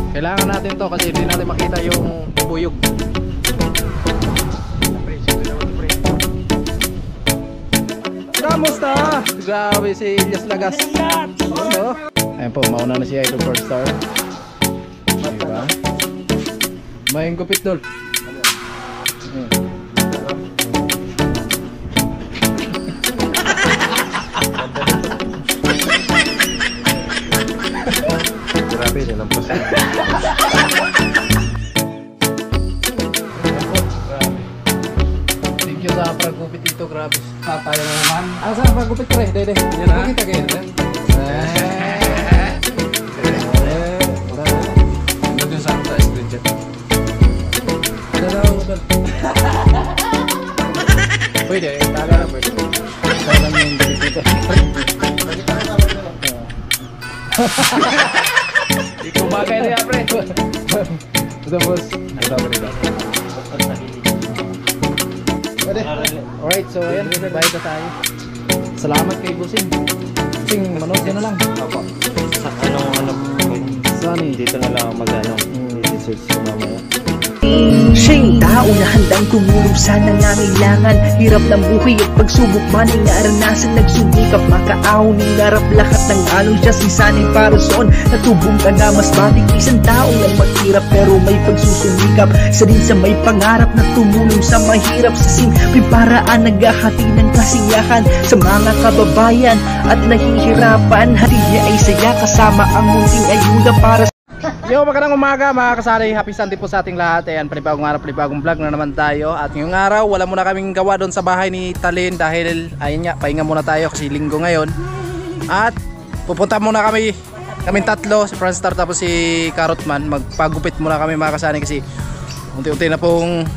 Kailangan natin to kasi hindi natin makita yung buyog. Kamusta? Grabe si Elias Lagas. Ano? Ayan po, mauna na si Idol 4 star. Diba? May gupit dol. Grabe, nilampas na. Thank you sa pagupit dito, grabe. Tayo na naman. Ah, saan pagupit pre? Dede. Yan ha? Kita kayo. Doon sa sa screenshot. Pwede, taga na pwede. Saan lang yung gupit dito? Ikaw bagay na yan, pre. Ito boss. Ito ba rin? Pwede. Alright, so ayan, bayad na tayo. Salamat kay Busing. Busing, manood ka na lang. Opo. Sa ano, Sunny. dito na lang mag-ano. I-search ko mamaya. Siya'y tao na handang tumulong sa nangangailangan. Hirap ng buhay at pagsubok man ay naranasan. Nagsumikap makaahon ng narap lahat ng alon. Siya si sanay para soon. Natubong ka na mas matik. Isang tao lang maghirap pero may pagsusumikap. Sa din sa may pangarap na tumulong sa mahirap. Sa simpleng paraan naghahati ng kasiyahan sa mga kababayan at nahihirapan. Hati niya ay saya kasama ang munting ayuda para sa Yo, magandang umaga mga kasari. Happy Sunday po sa ating lahat. Ayan, panibagong araw, panibagong vlog na naman tayo. At ngayong araw, wala muna kaming gawa doon sa bahay ni Talin. Dahil, ayun nga, pahinga muna tayo kasi linggo ngayon. At pupunta muna kaming tatlo, si Franstar tapos si Carrotman. Magpagupit muna kami mga kasari kasi unti-unti na pong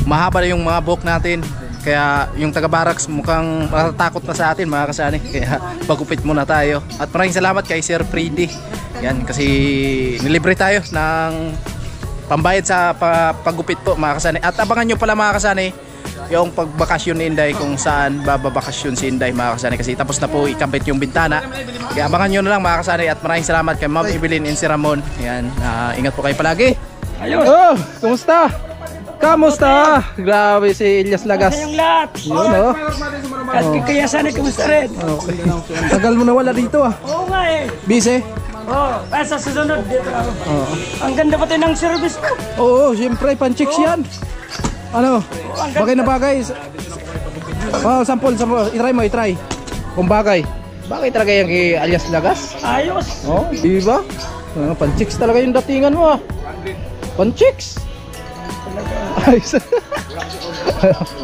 mahaba na yung mga buhok natin. Kaya yung taga-barracks mukhang matatakot na sa atin mga kasani. Kaya pagupit muna tayo. At maraming salamat kay Sir Freddy. Yan kasi nilibre tayo ng pambayad sa paggupit po mga kasani. At abangan nyo pala mga kasani yung pagbakasyon ni Inday kung saan bababakasyon si Inday mga kasani. Kasi tapos na po ikabit yung bintana. Kaya abangan nyo na lang mga kasani. At maraming salamat kay Ma'am Evelyn and si Ramon. Yan, ingat po kayo palagi. Ayun! Oh, kumusta? Kamusta? Grabe si Elias Lagas. Yung lahat. Yun oh. At kaya sana kamusta rin? Okay. Tagal mo na wala dito ah. Oo nga eh. Busy? Oo. Sa susunod dito ako. Oo. Ang ganda pati ng service ko. Oo, siyempre pan-chicks yan. Ano? Bagay na bagay. Oh, sample. I-try mo, i-try. Kung bagay. Bagay talaga yan kay Elias Lagas. Ayos. Oh, di ba? Pan-chicks talaga yung datingan mo ah. Pan-chicks. Ayos.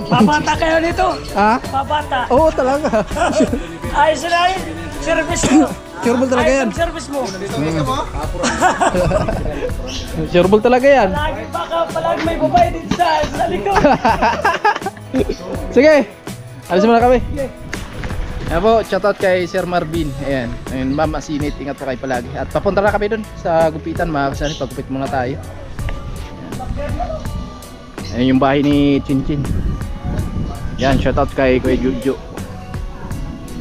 Babata kayo nito. Ha? Babata. Oo, talaga. Ayos na yun. Service mo. Sureball talaga yan. Ayos ang service mo. Sureball talaga yan. Palagi may babae dito sa likod. Sige, alis muna kami. Ayan po, shoutout kay Sir Marvin. Ayan, ayun, Ma'am Asinit, ingat po kayo palagi. At papunta na kami dun sa gupitan mga kasani. Pagupit muna tayo. Ayan yung bahay ni Chinchin. Yan, shoutout kay Kuya Juju.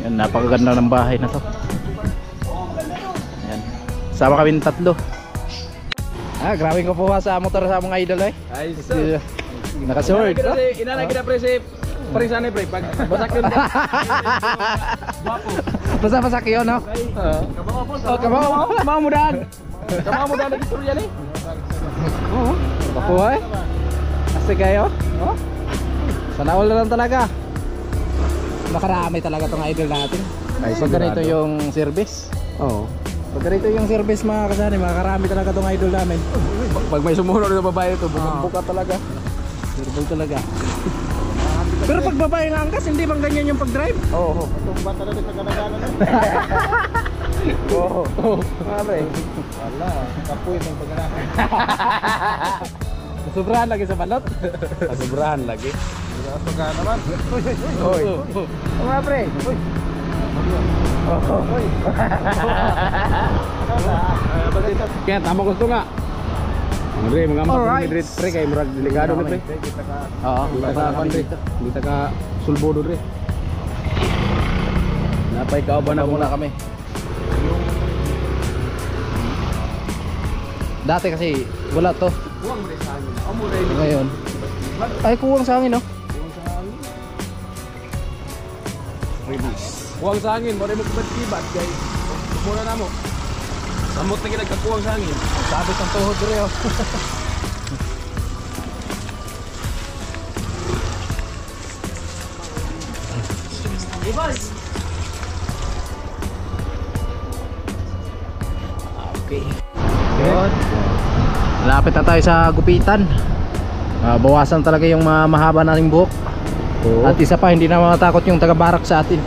Yan, napakaganda ng bahay na to. Yan, sama kami ng tatlo. Grabe ko po sa motor sa mga idol eh. Ay, Nakasword. Inanay kita pre si Parisane pre pag basak yun. Basa-basa kayo no? Oh, kabaw mo dan. Kabaw mo dan dito yan eh. Oo. Kapuhay. Kasi kayo. Oh. Sana all na lang talaga. Nakarami talaga tong idol natin. Ay, pag ganito yung service. Oo. Pag ganito yung service mga kasani, makakarami talaga tong idol namin. Pag may sumunod na babae ito, buka talaga. Service talaga. Pero pag babae nga angkas, hindi bang ganyan yung pag-drive? Oo. Tumba talaga sa kanagalan. Oo. Pare. Wala, kapoy itong pag-anakan. Sobrahan lagi sa balot. Sobrahan lagi. Sobrahan naman. Hoy. Mga pre. Hoy. Hoy. Kaya tama gusto nga. Andre, mga Alright. mga pre kay murag delikado ni pre. Oo, Kita ka pandre. Kita ka sulbo do pre. Napay ka ba na muna kami. Dati kasi wala to. Kuwang mo rin sa hangin. Amo rin. Ngayon. Ay, kuwang sa hangin, no? Kuwang sa hangin. Mo rin mo kibat guys. Muna na mo. Samot na ginagkakuwang sa hangin. Sabit ang tuhod rin, oh. Okay. Yun. Lapit na tayo sa gupitan. Bawasan talaga yung mahaba nating buhok. At isa pa, hindi na matakot yung taga-barak sa atin.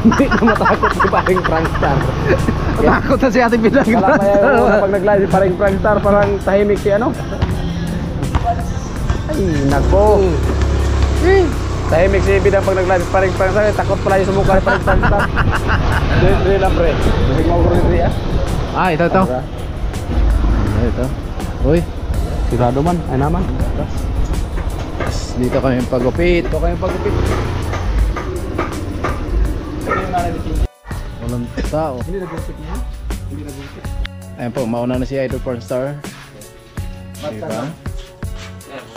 Hindi na matakot si paring prankster. Takot na si Ate Bilang. Wala pa yung pag nag-live si paring prankster, parang tahimik si ano. Ay, nako. Tahimik si Bidang pag nag-live si paring prankster. Takot pala yung sumukha ni paring prankster. Dre lang pre. Dre mo ko rin ah. Ah, ito. Ito. Uy, Sigurado man, ay naman. dito kami pagupit. Ito kayong pagupit. Walang tao. Hindi nag-gupit niya? Hindi nag-gupit. Ayan po, mauna na si Idol Pornstar. Diba?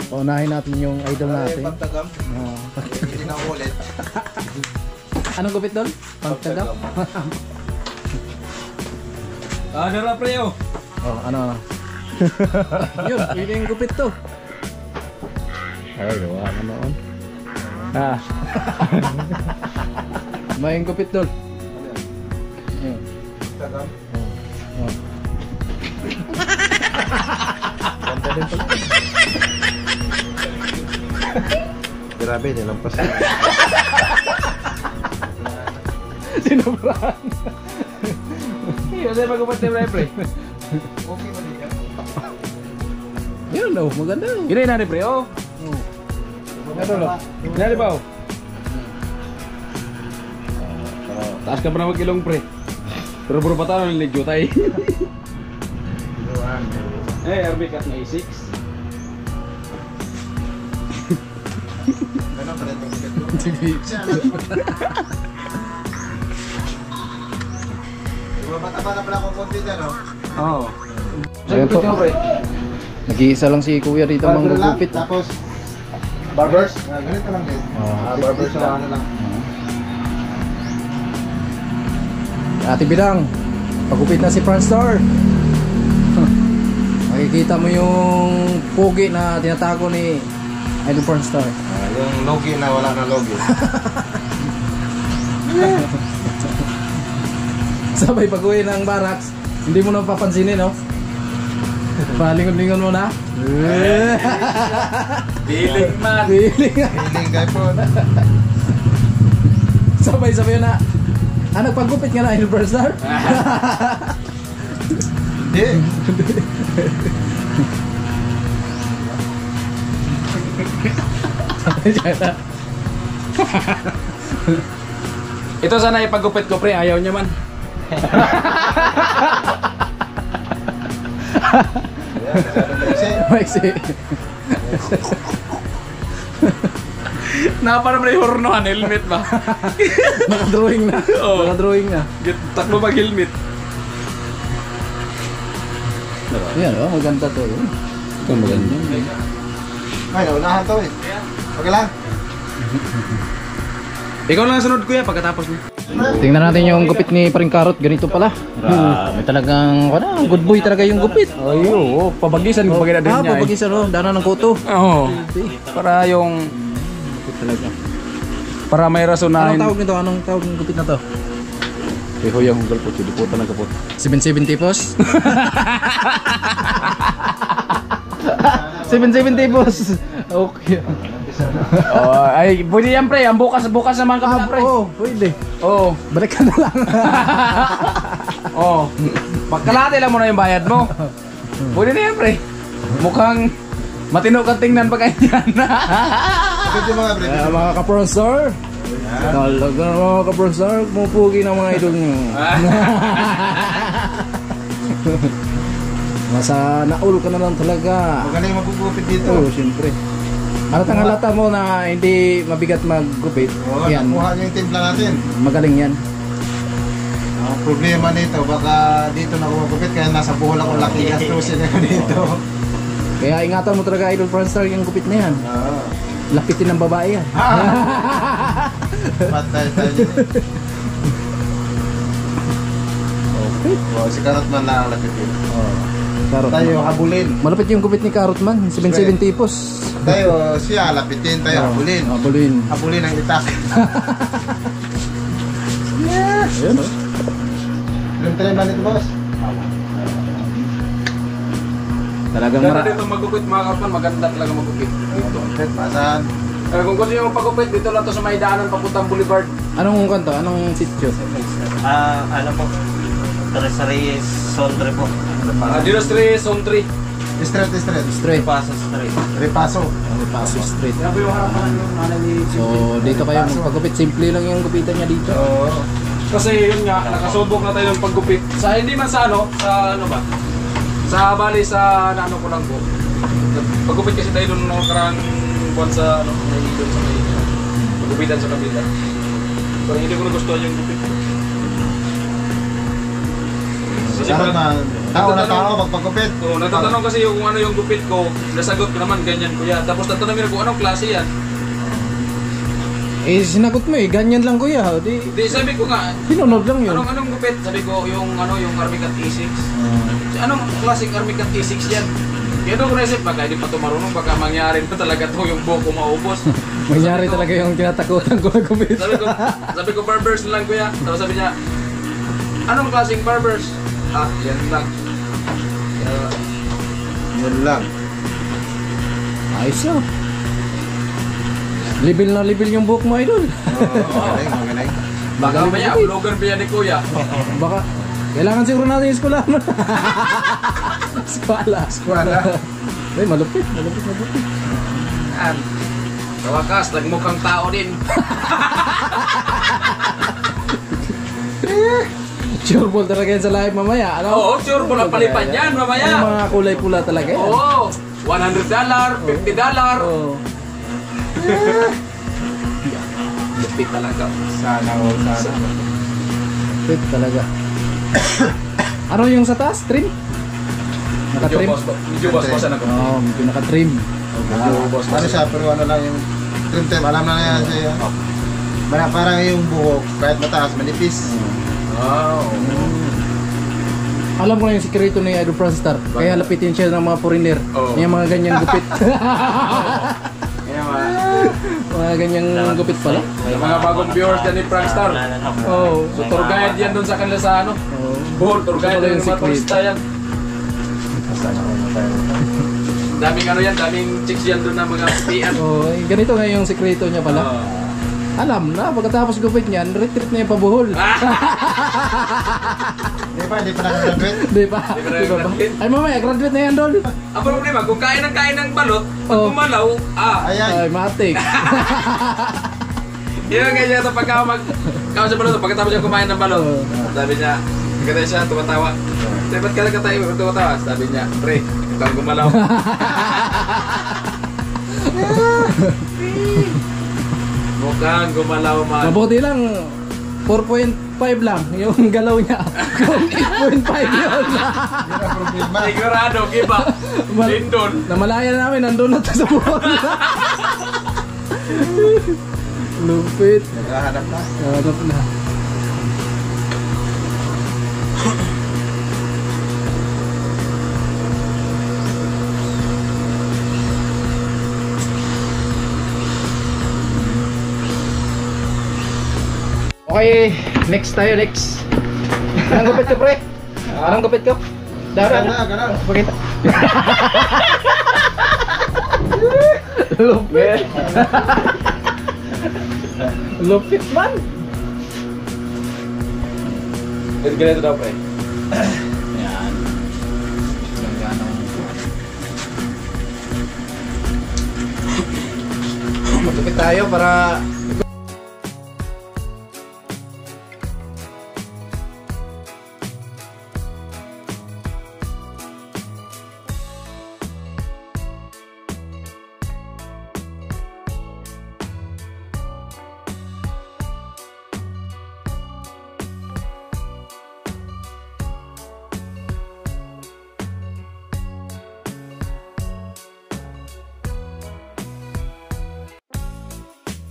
Paunahin natin yung idol natin. Hindi na ulit. Anong gupit doon? Pagtagam? Nara pre oh. Oh, ano? Yun, pwede yung gupit to. Ay, gawa ka noon. Ah. May yung gupit doon. Ayun. Oh. Grabe, nilampas na. Sinobrahan. Iyo, sa'yo mag-upat na pre. Okay ba dito? Yun, oh, maganda. Gina na pre oh. Ano lo? Nari ba oh? Taas ka pa na mag-ilong pre. Pero bro pa tayo ng legyo tayo. Eh, RB cut na A6. Ano pa rin itong sikat mo? Bumabata na pala akong konti dyan, no? Oo. Ayun po. Nag-iisa lang si Kuya dito Barber lang, manggugupit. tapos barbers? Ganito lang din. Barbers na ano lang. Ate Bilang, pagupit na si Pranstar. Makikita mo yung pogi na tinatago ni Idol Pranstar. Yung logi na wala na logi. Sabay pag-uwi ng barracks, hindi mo na papansinin, no? Palingon-lingon mo na. Feeling man. Feeling. Feeling guy po. Sabay-sabay na. Ah, nagpagupit nga na, Idol Pranstar? Hindi. Ito sana ipagupit ko pre, ayaw niya man. Maxi. Napa naman yung hornohan, helmet ba? Naka-drawing na. Oo. Naka-drawing na. Takbo mag helmet. Yan, oh, maganda to. Ito maganda. Ay, naunahan to eh. Okay lang. Ikaw lang sunod kuya pagkatapos mo. Tingnan natin yung gupit ni Paring Karot. Ganito pala. May talagang, good boy talaga yung gupit. Ay, oo. Pabagisan ko pag Ah, inadin niya. pabagisan, oh. Dana ng kuto. Oo. Para yung... Talaga. Para may rasunahin. Anong tawag nito? Anong tawag ng gupit na to? Iho yung hunggal po. Siliputan ng kapot. 770 pos? 770 pos. Okay. Oh, ay, pwede yan pre. Ang bukas naman ka pre. Oo, pwede. Oo. Balik ka na lang. Oo. Pagkalate lang mo na yung bayad mo. Pwede na yan pre. Mukhang matino kang tingnan pag ganyan. Ito yung mga break. Mga ka-Pronstar. Talaga mga ka-Pronstar. Pumupugi ng mga idol nyo. Masa naul ka na lang talaga. Magaling magugupit dito. Oo, siyempre. Halatang halata mo na hindi mabigat maggupit. Oo, Yan, nakuha niyo yung timpla natin. magaling yan. problema nito, baka dito na kumagupit, kaya nasa buhol ako laki gastusin na dito. Kaya ingatan mo talaga Idol Franstar yung gupit na yan. Oo. Lapitin ng babae yan. Patay tayo dito. Okay. Si Karotman na ang lapitin. Karot. Tayo habulin. Malapit yung gupit ni Karotman, 77 tipos. Tayo siya lapitin, tayo habulin. Habulin. Habulin ang itak. Ayan o. Ilang try ba nito, boss? Talagang Ganda dito magupit mga kapatid, maganda talaga magupit dito. Masan? Kung gusto nyo magpagupit, dito lang to sa may daanan papuntang Boulevard. Anong kanto? Anong sitio? Ano po? Tres Sondre po. Dino Street, Zone 3. Straight. Straight. Pasa Street. Repaso. Pasig Street. Yan po yung harapan ng nanay ni So dito kayo magpagupit. Simple lang yung gupitan niya dito. Oo. Kasi yun nga, nakasubok na tayo ng paggupit. Sa hindi man sa ano ba? Sa bali sa ano ko lang po. Paggupit kasi tayo doon ng karang buwan sa ano, may doon sa may paggupitan sa kabila. Pero hindi ko nagustuhan yung gupit. Karotman, tao na tao magpagupit. So, natatanong kasi yung kung ano yung gupit ko, nasagot ko naman ganyan kuya. Tapos tatanungin ko anong klase yan. Eh sinagot mo eh. Ganyan lang kuya. Di, Di sabi ko nga, sinunod lang yun. anong gupit? Sabi ko yung yung Army Cat E6. Anong klaseng Army Cat E6 yan? Kaya doon ko naisip, baka hindi pa ito marunong, baka mangyari na talaga ito yung buhok ko maubos. Mangyari talaga yung tinatakutan ko na gupit. Sabi ko barbers na lang kuya. Tapos sabi niya, anong klaseng barbers? Yan lang. Yun lang. Ayos yun. Level na level yung buhok mo Idol. Magaling. Baka mamaya, vlogger pa yan ni kuya. Baka kailangan siguro natin yung eskwela. Eskwela. Ay, malupit. Yan. Sa wakas, nagmukhang tao din. Sure ball talaga yan sa live mamaya. Ano? Oo, sure po lang palipan yan mamaya. Yung mga kulay pula talaga yan. Oo, $100, $50. Oh. Lupit talaga. Sana. Lupit talaga. Ano yung sa taas? Trim? Naka-trim? Medyo boss na ko. Oo, medyo naka-trim. Ano siya, pero ano lang yung trim. Alam na yan siya. Parang yung buhok, kahit mataas, manipis. Wow. Alam ko na yung sikreto ni Idol Franstar. Kaya lapitin siya ng mga foreigner. Oo. Yung mga ganyang gupit. Mga ganyang gupit pala. Yung mga bagong viewers dyan ni Prankster. Oo. So tour guide yan doon sa kanila sa ano. Bull, tour guide Ito yan yung mga secret. turista yan. Daming ano yan, daming chicks yan doon na mga PR. Oh, ganito nga yung sikreto niya pala. Alam na, pagkatapos gupit niyan, retreat na yung pabuhol. Hindi pa nakagraduate. Di ba? Di ba Di ba ba? graduate? Ay mamaya, graduate na yan, Dol. Ang problema, kung kain ng balot, pag Oh. kumalaw, Ayan. Ay, matik. yun ang ganyan ito pagka sa balot, pagkatapos niya kumain ng balot. Oh. Sabi niya, kaya siya tumatawa. Sabi, ba't ka nagkatayo tumatawa? Sabi niya, pre, ikaw gumalaw. Mukhang gumalaw man. Mabuti lang, 4.5 lang yung galaw niya. Kung 8.5 yun. Yun ang problema. Sigurado, giba. Lindon. Namalaya namin, nandun na to sa buhol. Lupit. Naghahanap na. Hanap na. Okay, next tayo, next. Anong gupit ko, pre? Anong gupit ko? Ganun. Pakita. Lupit. Lupit man. Ganito daw, pre. Yan. Magupit tayo para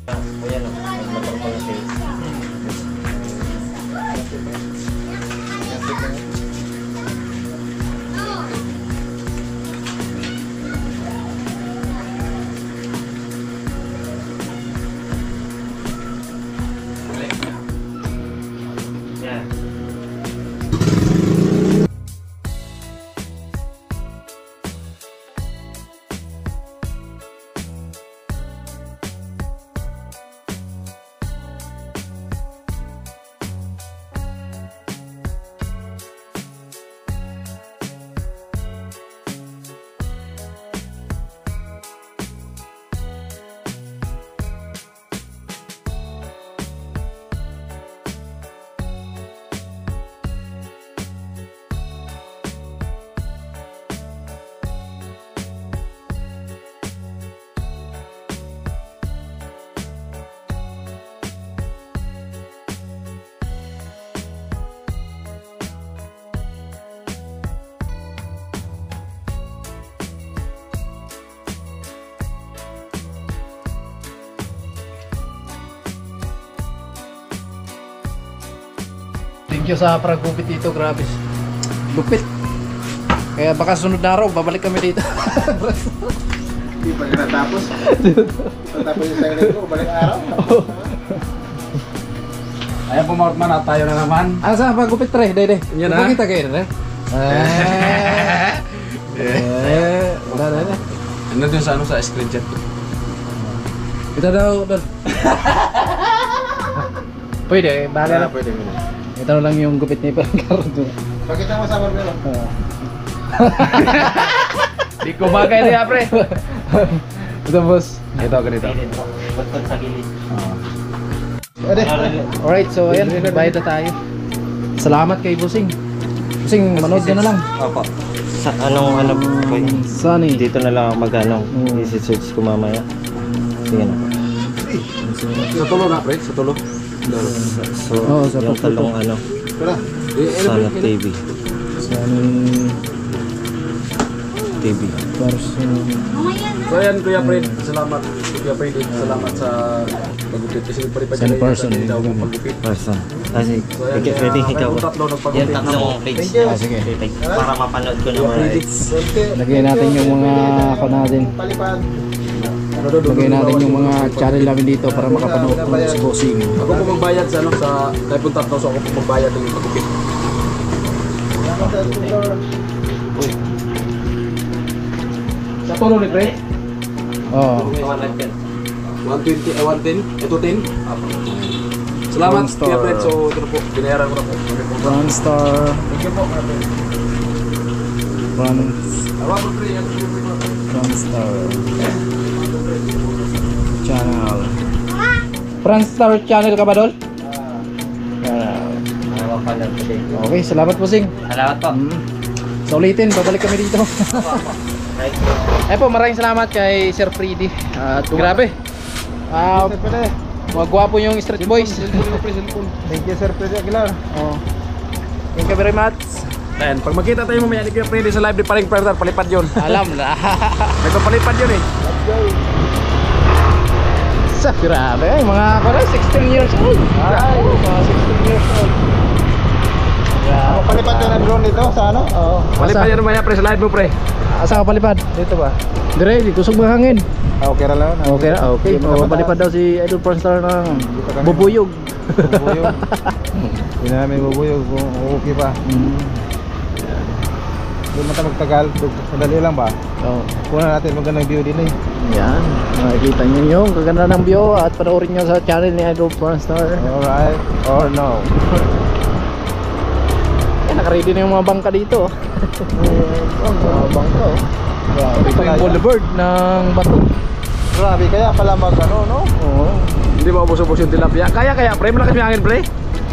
Ayan o, may motor pala siya. Yeah. Thank you sa pag-gupit dito, grabe. Lupit. Kaya baka sunod na araw, babalik kami dito. Hindi pa rin natapos. Natapos yung isang linggo, balik araw. Ayan po mga man, tayo na naman. Ah, saan pag-gupit, Tre? Dede. Yan na. Kita kayo, Tre. Wala na. Ano dun sa ano sa screenshot ko? Kita daw, doon. Pwede, bahala na. Pwede. Ito lang yung gupit ni Perangkaro doon. Pakita mo sa barbero. Di ko bagay niya, pre. Ito, boss. Ito, ganito. Butod sa gilid. Pwede. Alright, so ayan, bayad na tayo. Salamat kay Busing. Busing, manood ka na lang. Opo. Sa anong ano po yun? Sunny. Dito na lang ako mag-ano. I-search ko mamaya. Sige na. Sa tulo na, pre. Sa tulo. So, Oo, sa yung pagputo. talong ano, Tara. Sana TV. Sunny. TV. Person. So ayan, Kuya Fred. Salamat. Kuya Fred, salamat sa pagupit. Kasi pari pa Saan person? Hindi daw pagupit. Person. Kasi, So ayan, pwede ikaw. yung tatlo Yan, nagpagupit. tatlong page. Ah, sige. Para mapanood ko naman. Lagyan natin yung mga ako natin. Palipad. Lagyan natin yung mga channel namin dito para makapanood ko si Busing. Ako po magbayad sa ano sa tayo po tatlo, so ako po magbayad ng pagupit. Sa tulo ni Pre? Oo. 120, 110, ito 10. Salamat, One star. Kuya Fred. So ito na po, binayaran ko na po. One star. Thank you po, Kuya Fred. One Awa po, Pre. Yan po yung star. Channel. Star channel ka ba, Dol? Mapanood ko din. Okay, salamat Busing. Salamat po. So ulitin, babalik kami dito. Right. Eh po, maraming salamat kay Sir Freddy. At grabe. Mga gwapo yung Street Boys. Thank you, Sir Pedro Aguilar. Oh. Thank you very much. Ayan, pag makita tayo mamaya ni Kuya Freddy sa live, di paling perder, palipad yun. Alam na. Nagpapalipad yun eh. Sa grabe, ay, mga ako na, 16 years old. Ay, mga 16 years old. Ako palipad ka ng drone dito sa ano? Oo. Palipad yan mamaya, Pre, sa live mo, Pre. Asa ka palipad? Dito ba? Dire, di kusog mga hangin. Okay ra lang. Okay na, okay. Palipad daw si Idol Pornstar ng bubuyog. Bubuyog. Hindi na namin bubuyog kung okay pa. Hindi mo tayo magtagal. Madali lang ba? Oh. Kunan natin magandang view din eh. Yan, makikita nyo yung kaganda ng view at panoorin nyo sa channel ni Idol Pornstar. Alright or no? Nakaready na yung mga bangka dito. Mga bangka oh. Grabe, ito yung boulevard ng bato. Grabe, kaya pala mag ano, no? Oo. Hindi ba ubos-ubos yung tilapia? Kaya, Pre, malakas yung hangin, Pre.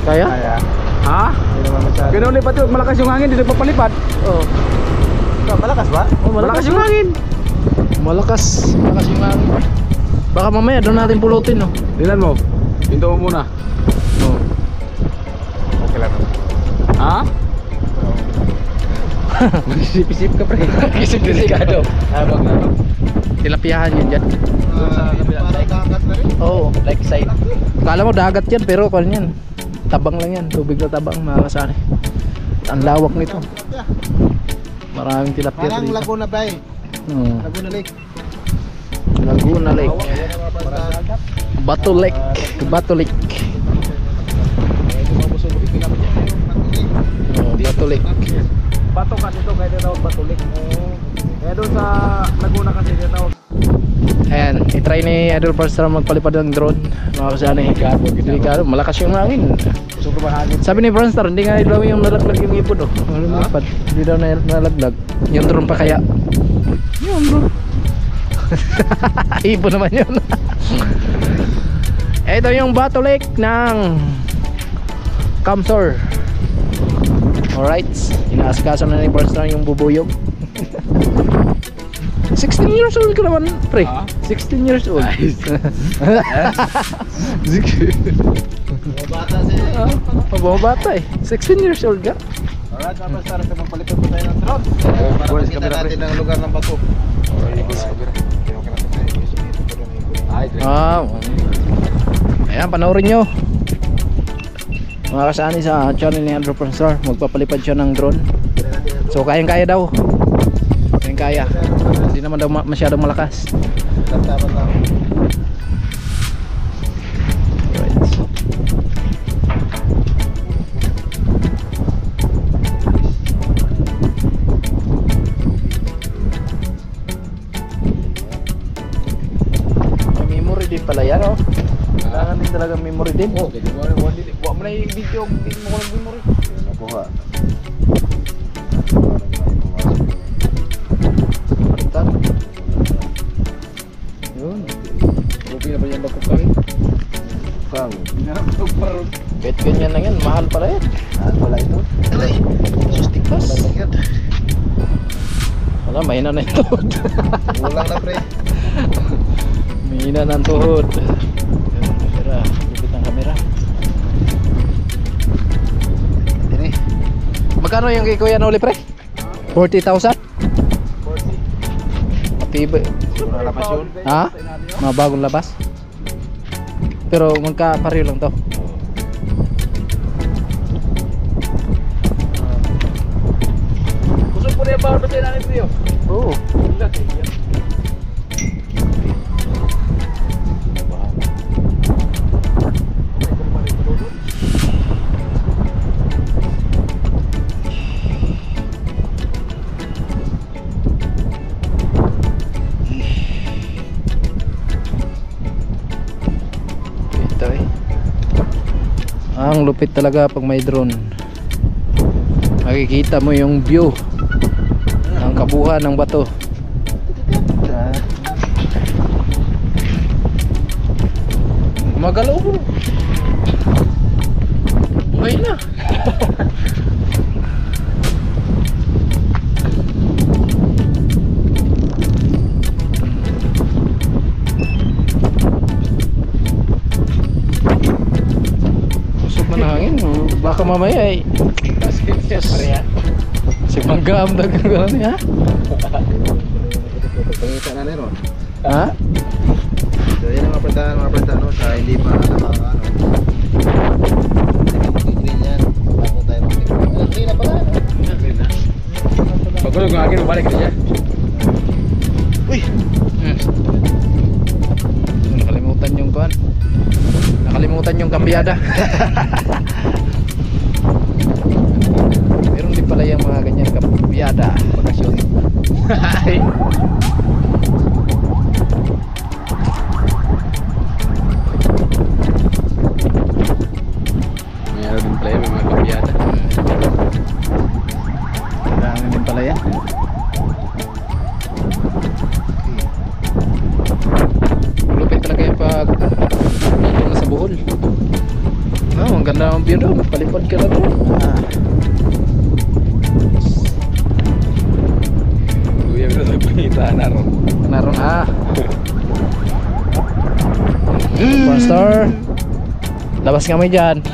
Kaya? Kaya. Ha? Hindi naman masyado. Ganun lipat yun, malakas yung hangin, hindi nagpapalipad. Oo. Malakas ba? Oh, Malakas yung hangin. Malakas yung hangin. Baka mamaya doon natin pulutin no. Dilan mo, pinto mo muna. Oh. Okay lang. Ha? Mag-isip-isip ka pre. Mag-isip-isip ka daw. Habang Tilapiahan yun dyan. Parang dagat na rin. Oo, like side. Kala mo dagat yan, pero kung yan, tabang lang yan, tubig na tabang mga kasari. Ang lawak nito. Maraming tilapia Parang dito. Laguna Bay. Laguna Lake. Laguna Lake. Bato Lake. Bato Lake. Oh, Bato Lake. Bato kasi ito, kaya tinawag Bato Lake. Kaya doon sa Laguna kasi tinawag. Ayan, itry ni Idol Parstar magpalipad ng drone. Mga kasani. Delikado, malakas yung hangin. Sabi ni Parstar, hindi nga daw yung nalaglag yung ipod. Hindi daw nalaglag. Yung drone pa kaya. Yung drone. Ipod naman yun. Ito yung Bato Lake ng Camsor. Alright, inaasikaso na ni Parstar yung bubuyog. 16 years old ka naman, pre. 16 years old. Bata siya. Bata eh. 16 years old ka. Alright, tapos tara sa magpalipad po tayo ng drone. Para makita natin ang lugar ng bato. Ayan, panoorin nyo. Mga kasani sa channel ni Andrew Parstar, magpapalipad siya ng drone. So kayang-kaya daw. Kayang-kaya. Hindi naman daw masyadong malakas. Tapos lang. Right. May memory din pala yan, oh. Kailangan din talaga memory din. Oh, hindi mo na yung video, hindi mo ko lang memory. Nakuha. Palitan. Yun. Buti na ba yung bakukang? Kang. Parang Kahit ganyan lang yan, mahal pala yan. Wala ito. Sustik pas. Wala, mahina na yung tuhod. Ulang na pre. Mahina na ang tuhod. Kamera, lupit ang kamera. Dini. Magkano yung kay Kuya Noli, pre? 40,000? 40. Matibay. Wala labas yun. Ha? Mga bagong labas? Pero magka-pareho lang to. gusto po rin bawal ba sa'yo natin video? Oo. Ito eh. Ang lupit talaga pag may drone. Makikita mo yung view ng kabuhan ng bato. Magalaw bro. Buhay na. Usok na ng hangin. Baka mamaya eh. Si Manggam dagang niya. Pangita na nero. Ha? So yan ang mga palitan no, sa hindi pa nakaka ano. Green yan. Bago tayo mag-green. Green na pala. Pagkulog ng akin, balik na siya. Uy. Nakalimutan yung kuan. Nakalimutan yung kambyada. Meron din pala yung mga ganyan kambyada bakasyon. Meron din pala yung mga kabyada. Kailangan din pala yan. Lupit talaga yung pag dito na sa Bohol. Ang ganda ng view doon. Palipad ka na doon. Kuya, pero sa pangita na ron. Naroon Parstar. Labas kami dyan.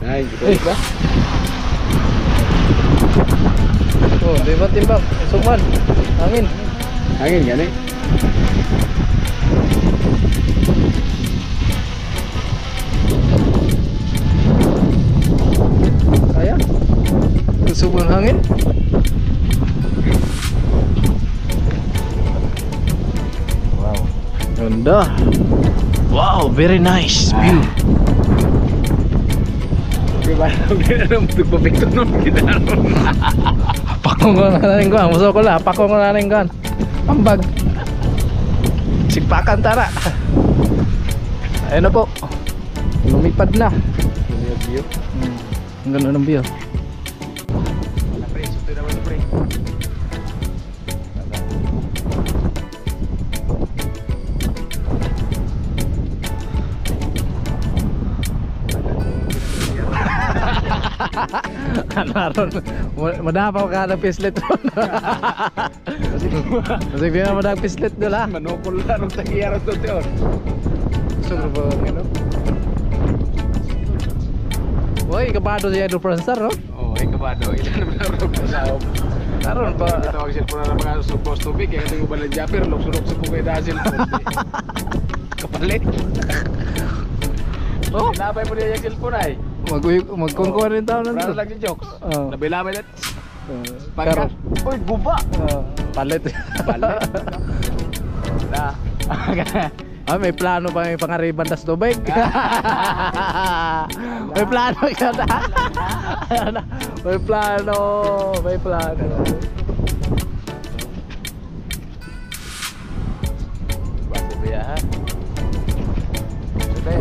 Ay, hindi ba? Oh, di ba timbang? Suman. Hangin. Hangin yan eh. Kaya? Subong hangin. Wow. Ganda. Wow, very nice view. Diba? Magpapikto nung ginaron. Pakong na rin ko. Muso ko lang. Pakong na rin ko. Ambag. Sipakan tara. Ayun na po. Lumipad na. Ang ganda ng view. Naron, madapaw ka ng pislet ron. Kasi di na madag pislet doon ha. Manopol na nung tagiyarot doon yun. Sure ba ano? Uy, kabado si Edo Franstar no? Oo, ay kabado. Ilan naman na rin kasahom. Naron pa. Tawag cellphone na mga supposed to be. Kaya ito yung balang japper. Luksurok sa pugay na cellphone. Kapalit. Oh, Sinabay mo niya yung cellphone ay. magkongkuha rin tao Para nandun. lang yung jokes. Oo. Nabilabay lang. Karo. Uy, guba! Palit. Palit. Na. Ah, may plano pa may pangariban das tubig. May plano ka na. May plano. May plano. Basta biya ha? Sige.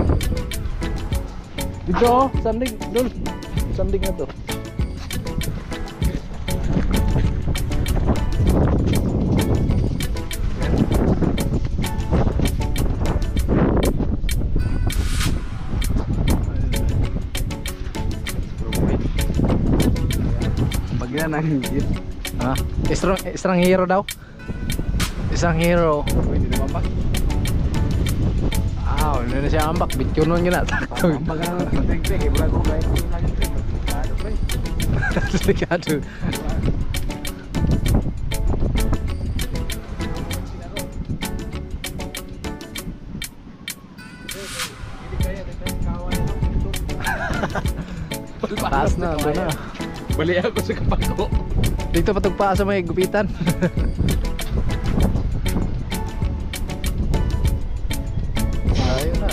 Dito, sanding. Dul. Sanding na to. Pag yan ang higit. Ha? Isang hero daw. Isang hero. Uy, hindi naman ba? Ah, hindi na siya ambak. Bityo nun yun at. Ang bagang tig-tig. Ibula ko kayo kung nag-tig. Ano ba eh? Delikado. Taas na, doon na. Bali ako sa kapago. Dito patugpa sa may gupitan. Ayun na.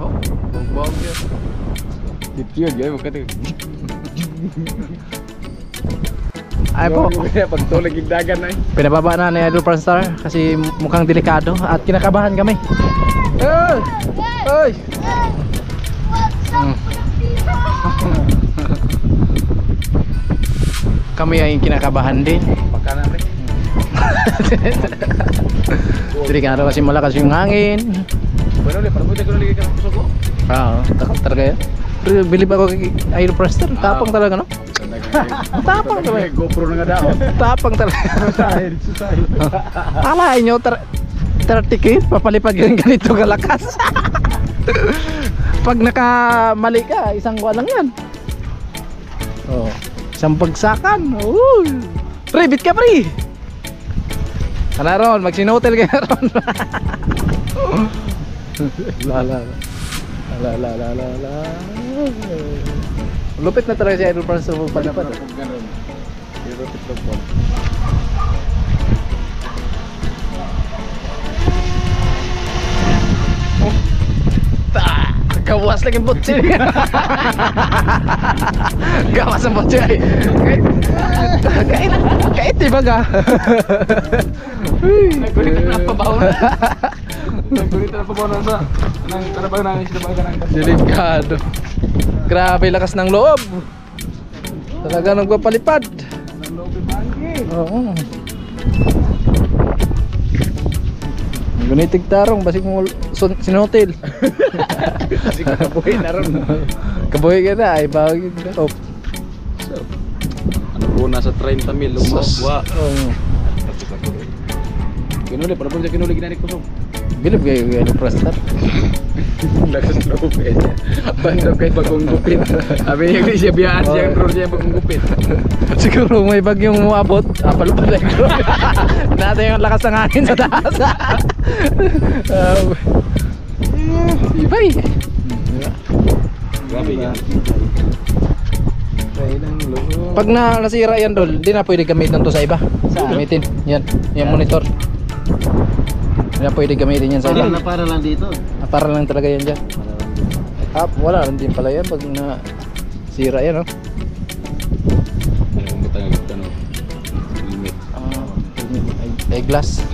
Oh, bugbog yun. Dito yun, gaya mo ka ito. Ay po, Pag tulag yung dagan na eh. pinababa na ni Idol Franstar kasi mukhang delikado at kinakabahan kami. Ay! Ay! Kami ay kinakabahan din. Pagka na rin. Delikado kasi malakas yung hangin. Bueno, para mo tayo lagi ka ng puso ko. Oo, takot talaga yan. Pero bilib ako kay Idol Franstar. Tapang talaga no? Tapang talaga. GoPro na nga daw. Tapang talaga. Susahid. Alain nyo, 30k, papalipad ka rin ganito kalakas. Pag nakamali ka, isang kuha lang yan. Oh, isang bagsakan. Pre, bit ka pre. Kana ron, magsinotel ka ron. La. Lupit na talaga si Idol Franstar sa palipad. Gawas lagi botse. Gawas ang botse ay. Kait di ba ga? Nagkulit na pabaw na. Nagkulit na pabaw na sa nang karabang namin sila baga nang. Delikado. Grabe lakas ng loob. Talaga nagpapalipad. Nang loob ng bangke. Oo. Gunitig tarong basig mo sinotel. Kasi kabuhay na ron. Kabuhay ka na ay bagay ka. Oh. Ano po nasa 30,000 Sus. lumawa. Oo. Kinuli, para po siya kinuli ginanit ko so. Bilib kayo yung prostar. Lakas loob eh siya. Bandok kay bagong gupit. Sabi niya kasi siya biyaan siya ang bro siya bagong gupit. Siguro may bagyong umabot. Palupad lang ko. Natin yung lakas ng hangin sa taas. Ibay. Grabe yan. Pag nasira yan dol, hindi na pwede gamitin to sa iba. Gamitin. Yan. Yung monitor. Hindi na pwede gamitin yan sa iba. Para lang dito. Para lang talaga yan dyan. Wala rin din pala yan pag nasira yan, no? Ang matangag ka no. Limit. Ay glass.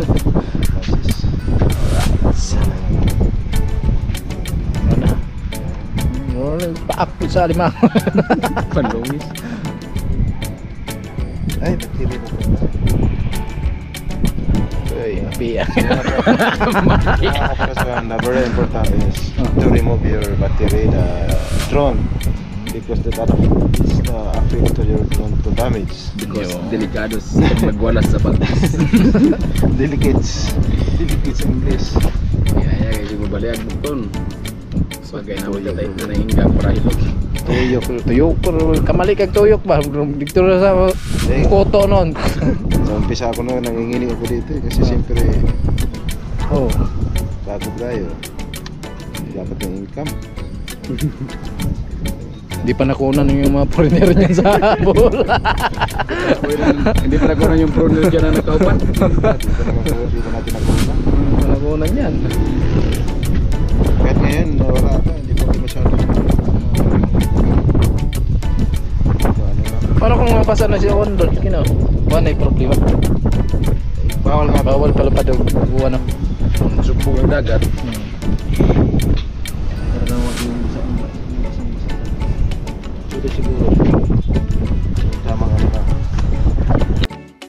Paak sa lima. Panlungis. Ay, battery mo po. Ay, piya. The very important is to remove your battery, the drone, because that is affect to your drone to damage. Because delikado sa magwalas sa bagtas. Delicates English. Kaya kasi mabaliag buton. Bagay na magkatay na nahingang para hilog. Tuyok. Kamali kag tuyok ba? Dito na sa koto noon. So, umpisa ako noon, nanginginig ako dito kasi siyempre Oh. bago tayo. Dapat ng income. Hindi pa nakunan yung mga foreigner niyan sa bola. Hindi pa nakunan yung pruner dyan na nakaupan. Dito natin nakuha. Nakunan yan. Kahit ngayon, wala pa, hindi pa masyado. Paano kung mapasa na siya on doon? Kino? Wala ay problema. Bawal nga. Bawal pala pa daw. Ano? Subong ang dagat. Pwede siguro.